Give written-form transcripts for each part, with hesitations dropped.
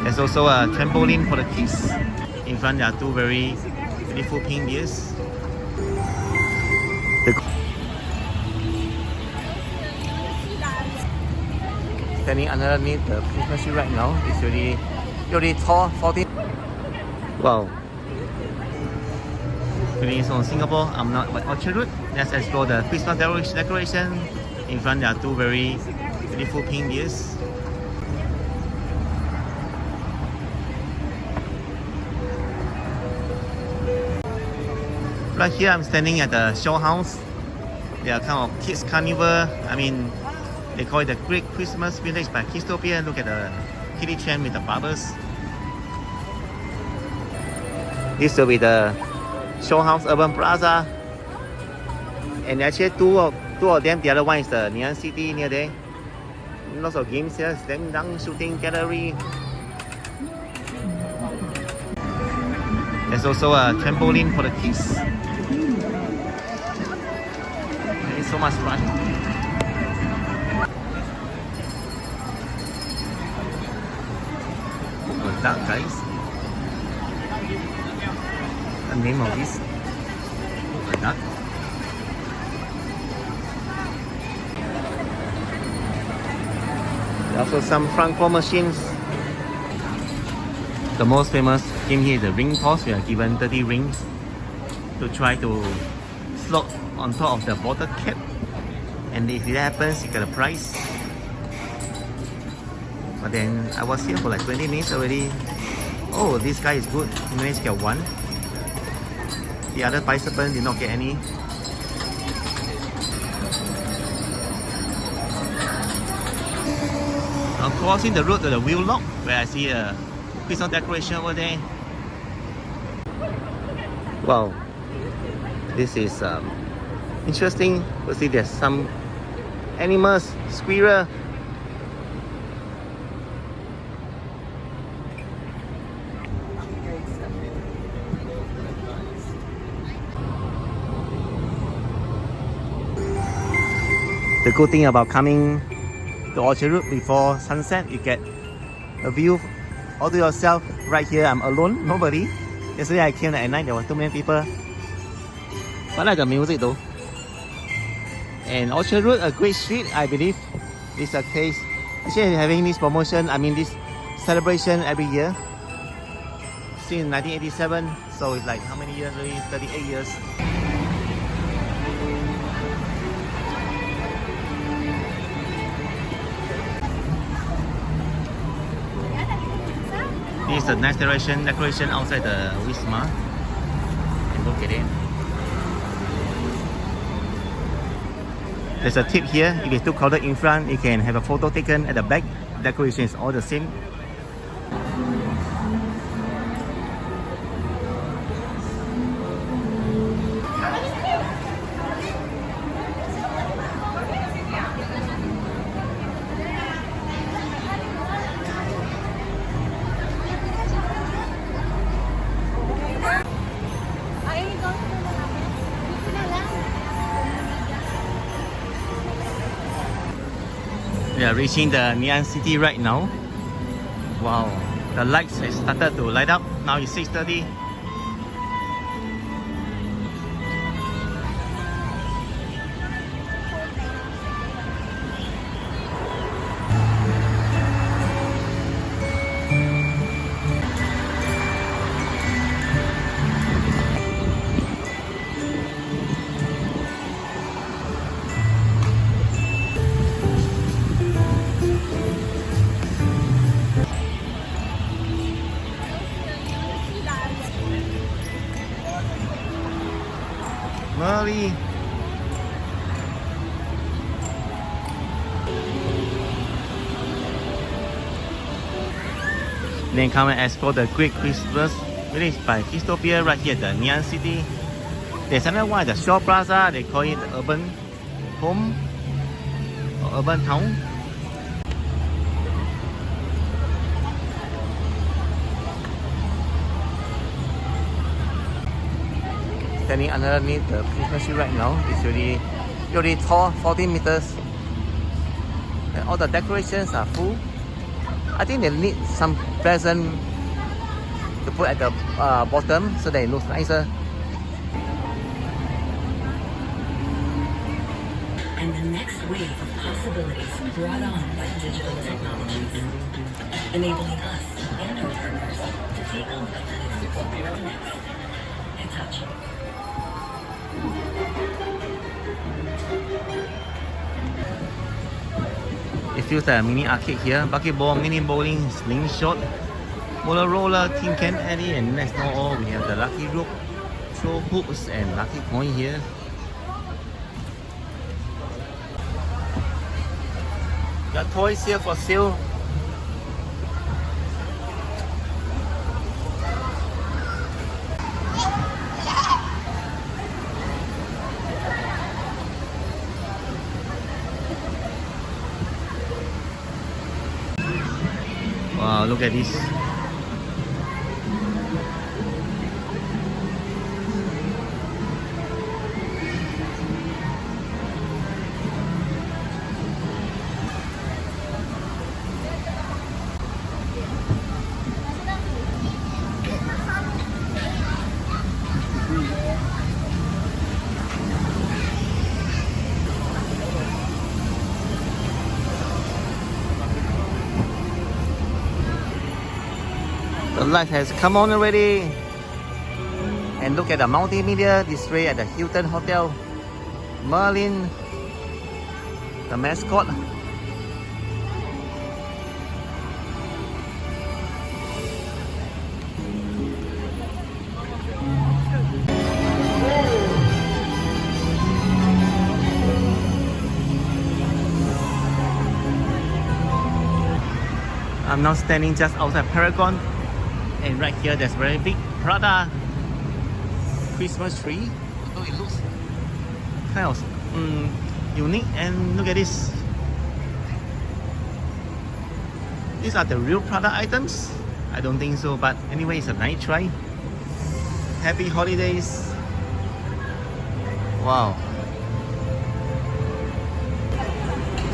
There's also a trampoline for the kids. In front there are two very beautiful pink deers. Standing underneath the Christmas tree right now. It's really tall, 14. Wow. Feeling from Singapore, I'm not at Orchard Road. Let's explore the Christmas decoration. In front there are two very beautiful pink deers. Right here I'm standing at the show house. They are kind of kids carnival. I mean, they call it the Great Christmas Village by Kidstopia. Look at the kiddie tram with the bubbles. This will be the show house urban plaza. And actually two of them, the other one is the Neon City near there. Lots of games here, slam dunk, shooting gallery. There's also a trampoline for the kids. There is so much fun. Oh, duck, guys. The name of this duck. There are also some front claw machines. The most famous game here is the ring toss. We are given 30 rings to try to float on top of the bottle cap, and if that happens, you get a prize. But then I was here for like 20 minutes already. Oh, this guy is good. He managed to get one. The other participant did not get any. I'm crossing the road to the wheel lock where I see a Christmas decoration over there. Wow, this is interesting. You see there's some animals, squirrel. The good thing about coming to Orchard Road before sunset, you get a view all to yourself. Right here, I'm alone, nobody. Yesterday I came at night, there were too many people. But I like the music though. And Orchard Road, a great street, I believe is the case. Actually, having this promotion, I mean this celebration every year since 1987. So it's like how many years already? 38 years. This is the next decoration outside the Wisma. And look at it. There's a tip here. If it's too crowded in front, you can have a photo taken at the back. Decoration is all the same. We are reaching the Neon City right now. Wow, the lights have started to light up. Now it's 6:30. Molly. Then come and explore the Great Christmas Village by Kidstopia right here at the Neon City. There's another one at the Shaw Plaza. They call it the Urban Home or Urban Town. Standing underneath the Christmas tree right now. It's really tall, 14 meters. And all the decorations are full. I think they need some present to put at the bottom so that it looks nicer. And the next wave of possibilities brought on by digital technologies, enabling us and our partners to take on the planet's experiments and touch. It feels like a mini arcade here. Bucket ball, mini bowling, slingshot, roller roller, tin can alley, and next door all we have the lucky rope, throw hoops, and lucky coin here. Got toys here for sale. Wow, look at this. The light has come on already. And look at the multimedia display at the Hilton Hotel. Merlin, the mascot. I'm now standing just outside Paragon. And right here, there's very big Prada Christmas tree. Although it looks kind of unique. And look at this. These are the real Prada items? I don't think so, but anyway, it's a nice try. Happy holidays. Wow.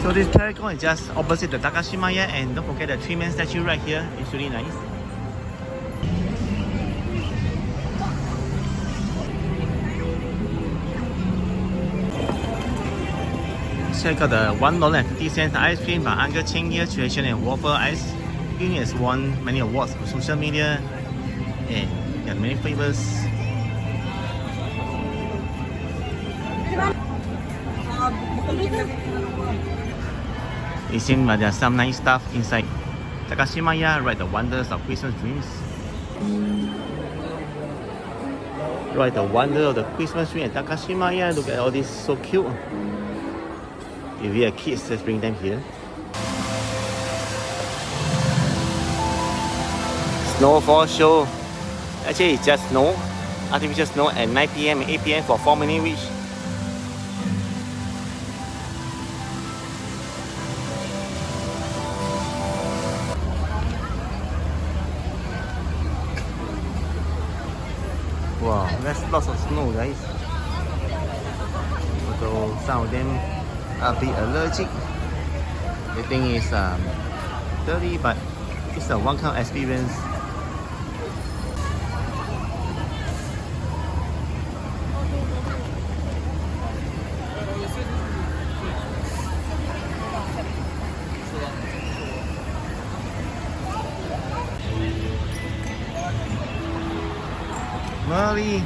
So this Paragon is just opposite the Takashimaya, and don't forget the 3-man statue right here. It's really nice. Check out the $1.50 ice cream by Uncle Cheng here, tradition and waffle ice cream has won many awards for social media and there are many flavors. It seems like there's some nice stuff inside Takashimaya, right? The wonders of Christmas dreams. Right, the wonder of the Christmas tree at Takashimaya. Look at all this, so cute. If you have kids, just bring them here. Snowfall show. Actually, it's just snow. Artificial snow at 9 p.m. and 8 p.m. for 4 minutes each. Wow, that's lots of snow, guys. Although some of them are a bit allergic. They think it's dirty, but it's a one-time experience. Molly.